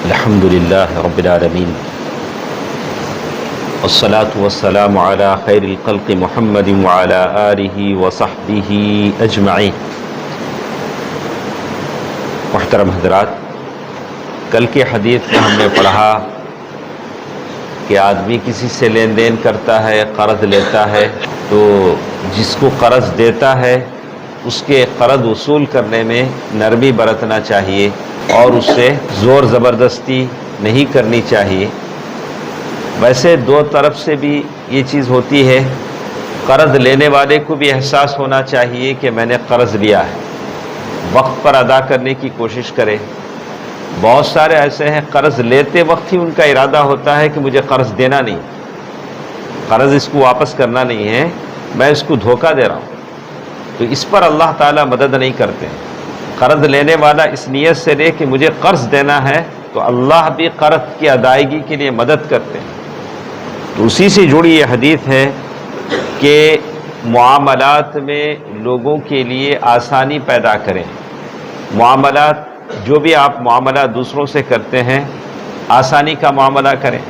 الحمد لله رب العالمين والصلاة والسلام على خير الخلق محمد وعلى آله وصحبه أجمعين۔ محترم حضرات، کل کے حدیث میں ہم نے پڑھا کہ آدمی کسی سے لین دین کرتا ہے، قرض لیتا ہے، تو جس کو قرض دیتا ہے اس کے قرض وصول کرنے میں نرمی برتنا چاہیے اور اس سے زور زبردستی نہیں کرنی چاہیے۔ ویسے دو طرف سے بھی یہ چیز ہوتی ہے، قرض لینے والے کو بھی احساس ہونا چاہیے کہ میں نے قرض لیا ہے، وقت پر ادا کرنے کی کوشش کرے۔ بہت سارے ایسے ہیں قرض لیتے وقت ہی ان کا ارادہ ہوتا ہے کہ مجھے قرض دینا نہیں، قرض اس کو واپس کرنا نہیں ہے، میں اس کو دھوکہ دے رہا ہوں، تو اس پر اللہ تعالیٰ مدد نہیں کرتے ہیں۔ قرض لینے والا اس نیت سے لے کہ مجھے قرض دینا ہے تو اللہ بھی قرض کی ادائیگی کے لیے مدد کرتے ہیں۔ تو اسی سے جڑی یہ حدیث ہے کہ معاملات میں لوگوں کے لیے آسانی پیدا کریں۔ معاملات، جو بھی آپ معاملہ دوسروں سے کرتے ہیں، آسانی کا معاملہ کریں۔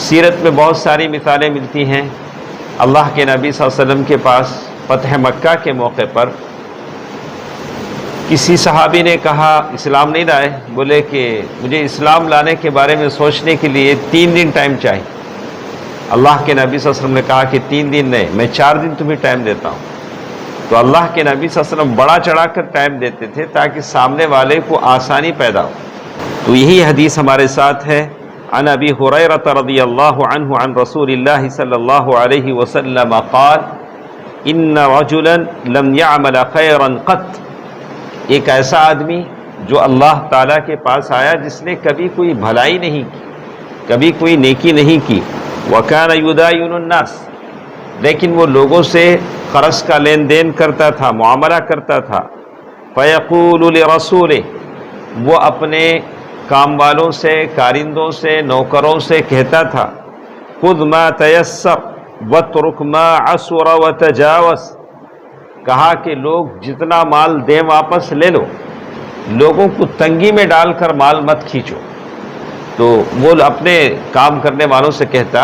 سیرت میں بہت ساری مثالیں ملتی ہیں۔ اللہ کے نبی صلی اللہ علیہ وسلم کے پاس فتح مکہ کے موقع پر کسی صحابی نے کہا اسلام نہیں لائے، بولے کہ مجھے اسلام لانے کے بارے میں سوچنے کے لیے 3 دن ٹائم چاہیے۔ اللہ کے نبی صلی اللہ علیہ وسلم نے کہا کہ 3 دن نہیں، میں 4 دن تمہیں ٹائم دیتا ہوں۔ تو اللہ کے نبی صلی اللہ علیہ وسلم بڑا چڑھا کر ٹائم دیتے تھے تاکہ سامنے والے کو آسانی پیدا ہو۔ تو یہی حدیث ہمارے ساتھ ہے۔ عن ابی ہریرہ رضی اللہ عنہ عن رسول اللہ صلی اللہ علیہ وسلم قال ان رجلا لم يعمل خیرا قط، ایک ایسا آدمی جو اللہ تعالیٰ کے پاس آیا جس نے کبھی کوئی بھلائی نہیں کی، کبھی کوئی نیکی نہیں کی، وَكَانَ يُدَايِنُ النَّاسِ، لیکن وہ لوگوں سے قرض کا لین دین کرتا تھا، معاملہ کرتا تھا۔ فَيَقُولُ لِرَسُولِهِ، وہ اپنے کام والوں سے، کارندوں سے، نوکروں سے کہتا تھا خُذْ مَا تَيَسَّرَ وَاتْرُكْ مَا عَسُرَ وَتَجَاوَزْ، کہا کہ لوگ جتنا مال دیں واپس لے لو، لوگوں کو تنگی میں ڈال کر مال مت کھینچو۔ تو وہ اپنے کام کرنے والوں سے کہتا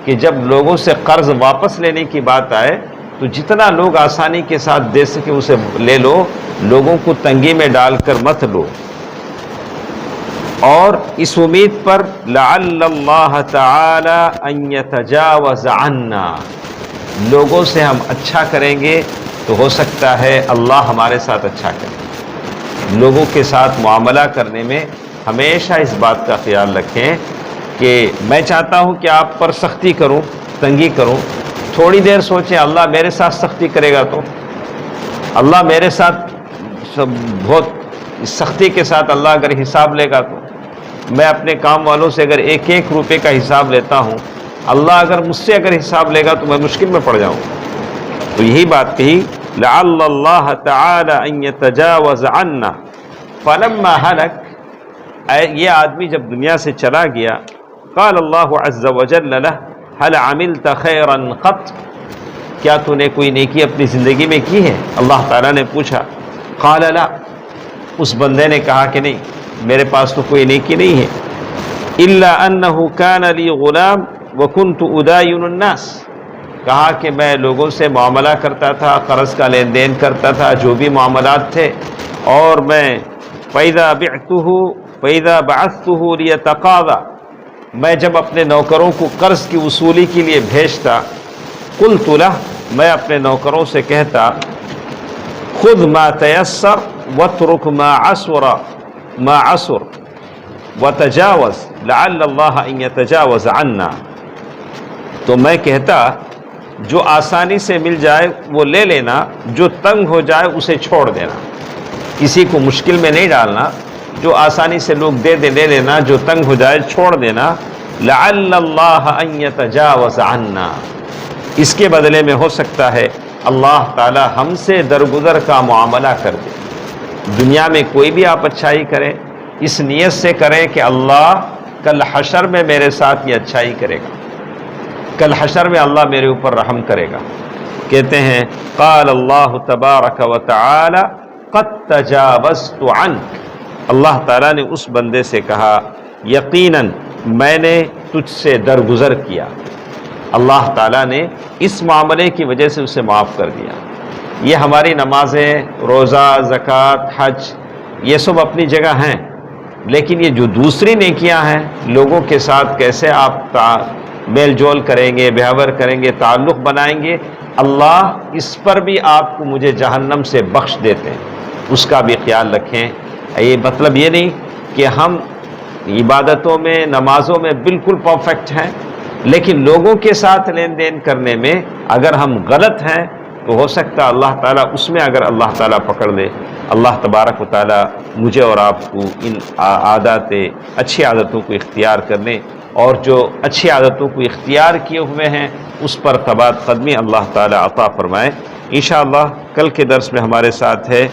کہ جب لوگوں سے قرض واپس لینے کی بات آئے تو جتنا لوگ آسانی کے ساتھ دے سکے اسے لے لو، لوگوں کو تنگی میں ڈال کر مت لو، اور اس امید پر لعل اللہ تعالی ان یتجاوز عنا، لوگوں سے ہم اچھا کریں گے تو ہو سکتا ہے اللہ ہمارے ساتھ اچھا کرے۔ لوگوں کے ساتھ معاملہ کرنے میں ہمیشہ اس بات کا خیال رکھیں کہ میں چاہتا ہوں کہ آپ پر سختی کروں، تنگی کروں، تھوڑی دیر سوچیں اللہ میرے ساتھ سختی کرے گا تو، اللہ میرے ساتھ بہت سختی کے ساتھ اللہ اگر حساب لے گا تو، میں اپنے کام والوں سے اگر 1 روپے کا حساب لیتا ہوں، اللہ اگر مجھ سے اگر حساب لے گا تو میں مشکل میں پڑ جاؤں۔ تو یہی بات کہی لعل اللہ تعالی ان یتجاوز عنا فلما ہلک، یہ آدمی جب دنیا سے چلا گیا، قال اللہ عز وجل لہ هل عملت خیرا قط، کیا تو نے کوئی نیکی اپنی زندگی میں کی ہے؟ اللہ تعالیٰ نے پوچھا، قال لا، اس بندے نے کہا کہ نہیں، میرے پاس تو کوئی نیکی نہیں ہے، الا انه كان لي غلام وكنت اداين الناس، کہا کہ میں لوگوں سے معاملہ کرتا تھا، قرض کا لین دین کرتا تھا، جو بھی معاملات تھے، اور میں فَإِذَا بَعَثْتُهُ لِيَتَقَاضَى، میں جب اپنے نوکروں کو قرض کی وصولی کے لیے بھیجتا، قُلْتُ لَهُ، میں اپنے نوکروں سے کہتا خُذْ مَا تَيَسَّرَ وَاتْرُكْ مَا عَسُرَ وَتَجَاوَزْ لَعَلَّ اللَّهَ أَن يَتَجَاوَزَ عَنَّا، تو میں کہتا جو آسانی سے مل جائے وہ لے لینا، جو تنگ ہو جائے اسے چھوڑ دینا، کسی کو مشکل میں نہیں ڈالنا، جو آسانی سے لوگ دے دے لے لینا، جو تنگ ہو جائے چھوڑ دینا، لعل اللہ ان یتجاوز عنا، اس کے بدلے میں ہو سکتا ہے اللہ تعالی ہم سے درگزر کا معاملہ کر دے۔ دنیا میں کوئی بھی آپ اچھائی کریں، اس نیت سے کریں کہ اللہ کل حشر میں میرے ساتھ یہ اچھائی کرے گا، کل حشر میں اللہ میرے اوپر رحم کرے گا۔ کہتے ہیں قال اللہ تبارک و تعالی قد تجاوزت عنک، اللہ تعالیٰ نے اس بندے سے کہا یقیناً میں نے تجھ سے درگزر کیا، اللہ تعالیٰ نے اس معاملے کی وجہ سے اسے معاف کر دیا۔ یہ ہماری نمازیں، روزہ، زکوٰۃ، حج، یہ سب اپنی جگہ ہیں، لیکن یہ جو دوسری نیکیاں ہیں، لوگوں کے ساتھ کیسے آپ میل جول کریں گے، بیہیور کریں گے، تعلق بنائیں گے، اللہ اس پر بھی آپ کو مجھے جہنم سے بخش دیتے ہیں، اس کا بھی خیال رکھیں۔ یہ مطلب یہ نہیں کہ ہم عبادتوں میں، نمازوں میں بالکل پرفیکٹ ہیں، لیکن لوگوں کے ساتھ لین دین کرنے میں اگر ہم غلط ہیں تو ہو سکتا ہے اللہ تعالیٰ اس میں اگر اللہ تعالیٰ پکڑ لے۔ اللہ تبارک و تعالیٰ مجھے اور آپ کو ان اچھی عادتوں کو اختیار کرنے، اور جو اچھی عادتوں کو اختیار کیے ہوئے ہیں اس پر ثبات قدمی اللہ تعالیٰ عطا فرمائے۔ انشاءاللہ کل کے درس میں ہمارے ساتھ ہے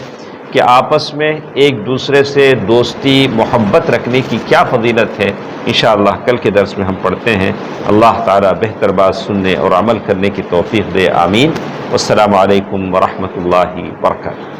کہ آپس میں ایک دوسرے سے دوستی محبت رکھنے کی کیا فضیلت ہے، انشاءاللہ کل کے درس میں ہم پڑھتے ہیں۔ اللہ تعالیٰ بہتر بات سننے اور عمل کرنے کی توفیق دے، آمین۔ والسلام علیکم ورحمۃ اللہ وبرکاتہ۔